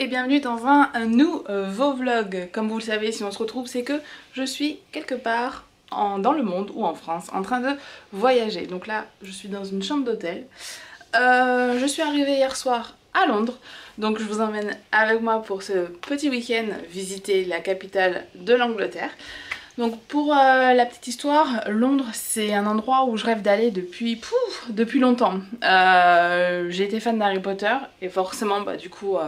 et bienvenue dans un nouveau vlog. Comme vous le savez, si on se retrouve, c'est que je suis quelque part dans le monde ou en France en train de voyager. Donc là, je suis dans une chambre d'hôtel. Je suis arrivée hier soir à Londres, donc je vous emmène avec moi pour ce petit week-end visiter la capitale de l'Angleterre. Donc pour la petite histoire, Londres c'est un endroit où je rêve d'aller depuis longtemps. J'ai été fan d'Harry Potter et forcément du coup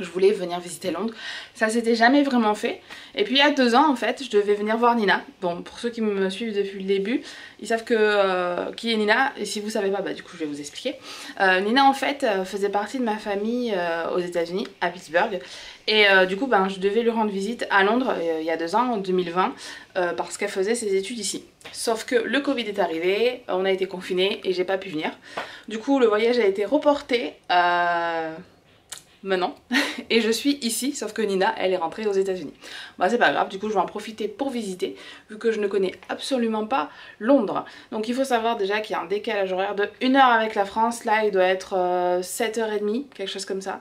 je voulais venir visiter Londres. Ça s'était jamais vraiment fait. Et puis il y a 2 ans en fait, je devais venir voir Nina. Bon, pour ceux qui me suivent depuis le début, ils savent que qui est Nina. Et si vous savez pas, du coup je vais vous expliquer. Nina en fait faisait partie de ma famille aux États-Unis, à Pittsburgh. Et du coup je devais lui rendre visite à Londres il y a 2 ans, en 2020, parce qu'elle faisait ses études ici. Sauf que le Covid est arrivé, on a été confinés et j'ai pas pu venir. Du coup le voyage a été reporté maintenant et je suis ici, sauf que Nina elle est rentrée aux États-Unis. C'est pas grave, du coup je vais en profiter pour visiter vu que je ne connais absolument pas Londres. Donc il faut savoir déjà qu'il y a un décalage horaire de 1 heure avec la France. Là il doit être 7h30, quelque chose comme ça.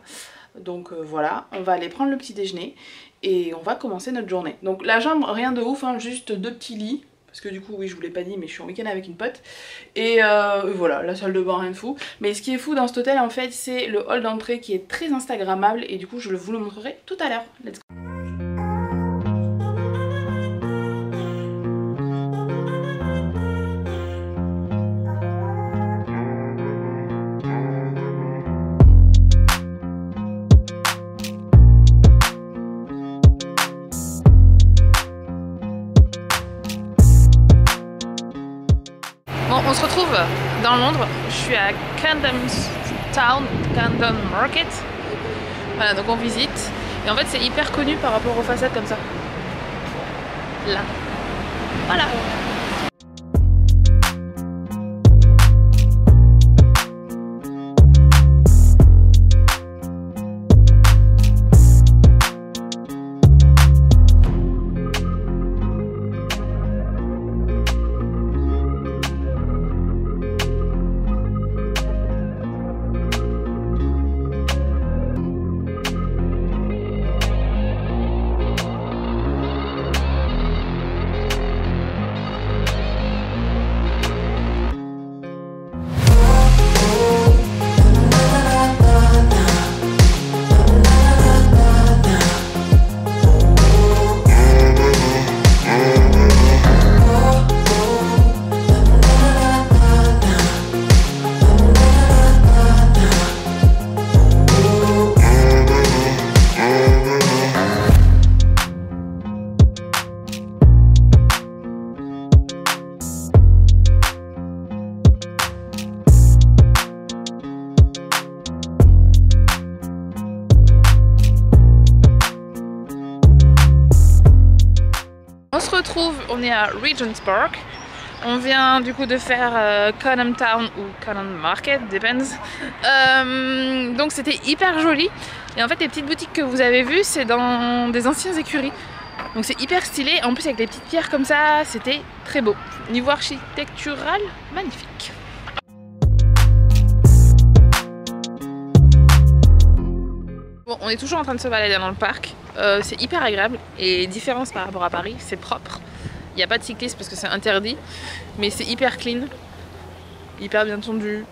Donc voilà, on va aller prendre le petit déjeuner et on va commencer notre journée. Donc la chambre, rien de ouf, hein, juste 2 petits lits. Parce que du coup, oui, je vous l'ai pas dit, mais je suis en week-end avec une pote. Et voilà, la salle de bain, rien de fou. Mais ce qui est fou dans cet hôtel, en fait, c'est le hall d'entrée qui est très instagrammable. Et du coup, je vous le montrerai tout à l'heure. Let's go. On se retrouve dans Londres, je suis à Camden Town, Camden Market. Voilà, donc on visite. Et en fait c'est hyper connu par rapport aux façades comme ça. Là. Voilà. On se retrouve, on est à Regent's Park. On vient du coup de faire Camden Town ou Camden Market, depends. Donc c'était hyper joli. Et en fait les petites boutiques que vous avez vues, c'est dans des anciennes écuries. Donc c'est hyper stylé. En plus avec les petites pierres comme ça, c'était très beau. Niveau architectural, magnifique. Bon, on est toujours en train de se balader dans le parc, c'est hyper agréable et différence par rapport à Paris, c'est propre. Il n'y a pas de cyclisme parce que c'est interdit, mais c'est hyper clean, hyper bien tondu,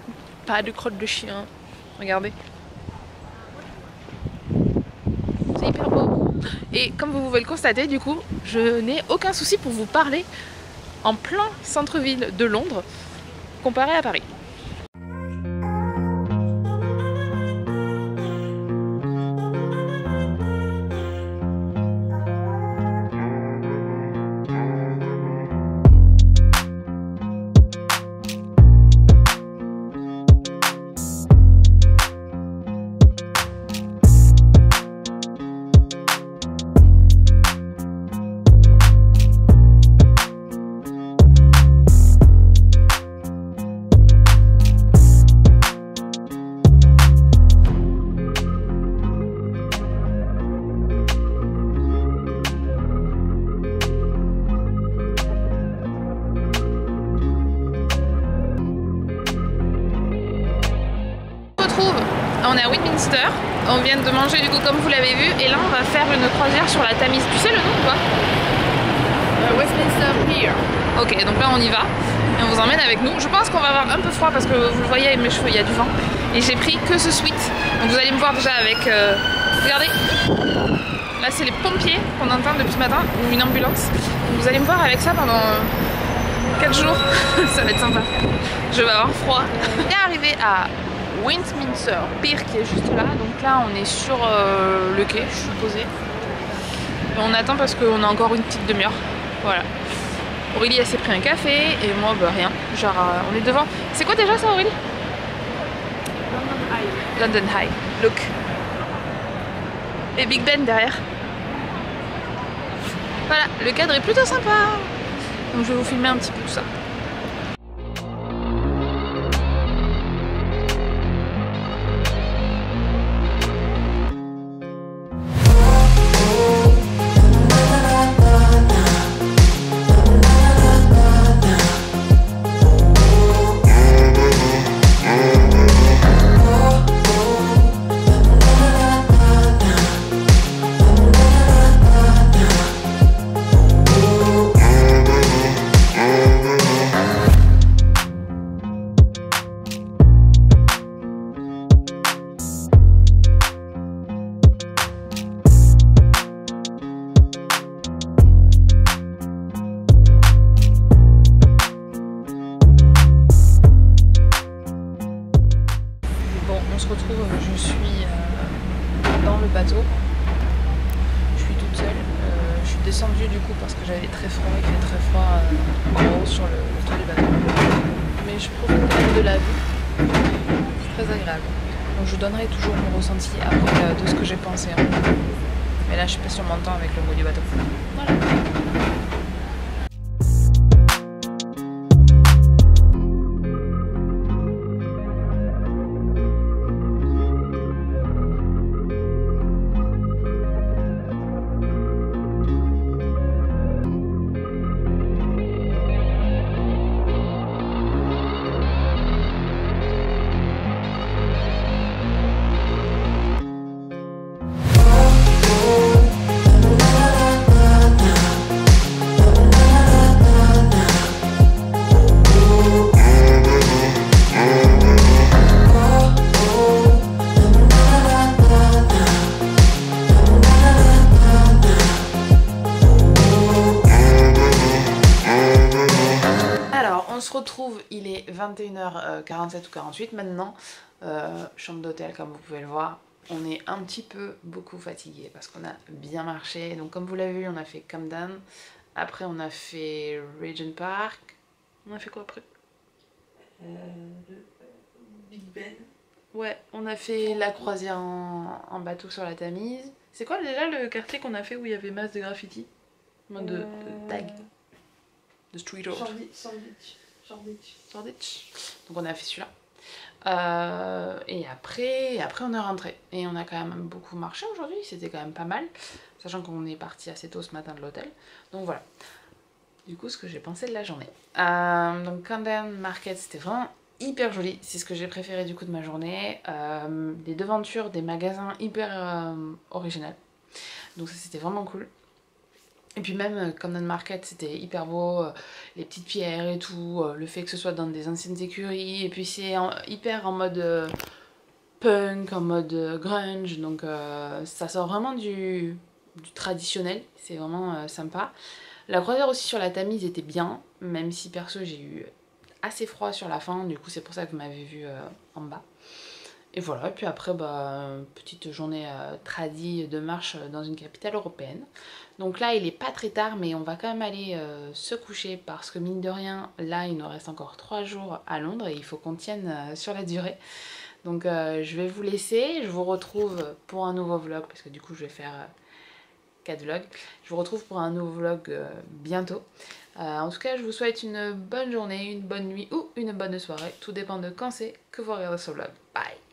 pas de crottes de chien, regardez. C'est hyper beau. Et comme vous pouvez le constater, du coup, je n'ai aucun souci pour vous parler en plein centre-ville de Londres, comparé à Paris. On est à Westminster On vient de manger du coup comme vous l'avez vu et là on va faire une croisière sur la Tamise. Tu sais le nom ou pas? Westminster Pier. Ok, donc là on y va et on vous emmène avec nous. Je pense qu'on va avoir un peu froid parce que vous le voyez avec mes cheveux, il y a du vent. Et j'ai pris que ce sweat. Donc vous allez me voir déjà avec... Regardez, là c'est les pompiers qu'on entend depuis ce matin, ou une ambulance. Donc vous allez me voir avec ça pendant 4 jours. Ça va être sympa. Je vais avoir froid. On est arrivé à Westminster Pier qui est juste là. Donc là on est sur le quai, je suis posée. Et on attend parce qu'on a encore une petite demi-heure. Voilà. Aurélie elle s'est pris un café et moi bah rien. Genre on est devant. C'est quoi déjà ça Aurélie? London Eye. London Eye. Look. Et Big Ben derrière. Voilà, le cadre est plutôt sympa. Donc je vais vous filmer un petit peu tout ça. On se retrouve, je suis dans le bateau, je suis toute seule, je suis descendue du coup parce que j'avais très froid, il fait très froid en haut sur le toit du bateau, mais je profite quand même de la vue, c'est très agréable, donc je vous donnerai toujours mon ressenti après de ce que j'ai pensé, hein. Mais là je suis pas sur mon temps avec le mot du bateau, voilà. On se retrouve, il est 21h47 ou 48 maintenant, chambre d'hôtel comme vous pouvez le voir. On est un petit peu beaucoup fatigué parce qu'on a bien marché. Donc comme vous l'avez vu, on a fait Camden, après on a fait Regent Park. On a fait quoi après? Big Ben. Ouais, on a fait la croisière en bateau sur la Tamise. C'est quoi déjà le quartier qu'on a fait où il y avait masse de graffiti? De tag. De street art. Shoreditch. Donc on a fait celui-là. Et après on est rentré. Et on a quand même beaucoup marché aujourd'hui, c'était quand même pas mal. Sachant qu'on est parti assez tôt ce matin de l'hôtel. Donc voilà. Du coup ce que j'ai pensé de la journée. Donc Camden Market c'était vraiment hyper joli. C'est ce que j'ai préféré du coup de ma journée. Des devantures, des magasins hyper originaux. Donc ça c'était vraiment cool. Et puis même Camden Market c'était hyper beau, les petites pierres et tout, le fait que ce soit dans des anciennes écuries, et puis c'est hyper en mode punk, en mode grunge, donc ça sort vraiment du traditionnel, c'est vraiment sympa. La croisière aussi sur la Tamise était bien, même si perso j'ai eu assez froid sur la fin, du coup c'est pour ça que vous m'avez vu en bas. Et voilà, et puis après, petite journée tradie de marche dans une capitale européenne. Donc là, il est pas très tard, mais on va quand même aller se coucher parce que mine de rien, là, il nous reste encore 3 jours à Londres et il faut qu'on tienne sur la durée. Donc je vais vous laisser, je vous retrouve pour un nouveau vlog parce que du coup, je vais faire 4 vlogs. Je vous retrouve pour un nouveau vlog bientôt. En tout cas, je vous souhaite une bonne journée, une bonne nuit ou une bonne soirée. Tout dépend de quand c'est que vous regardez ce vlog. Bye!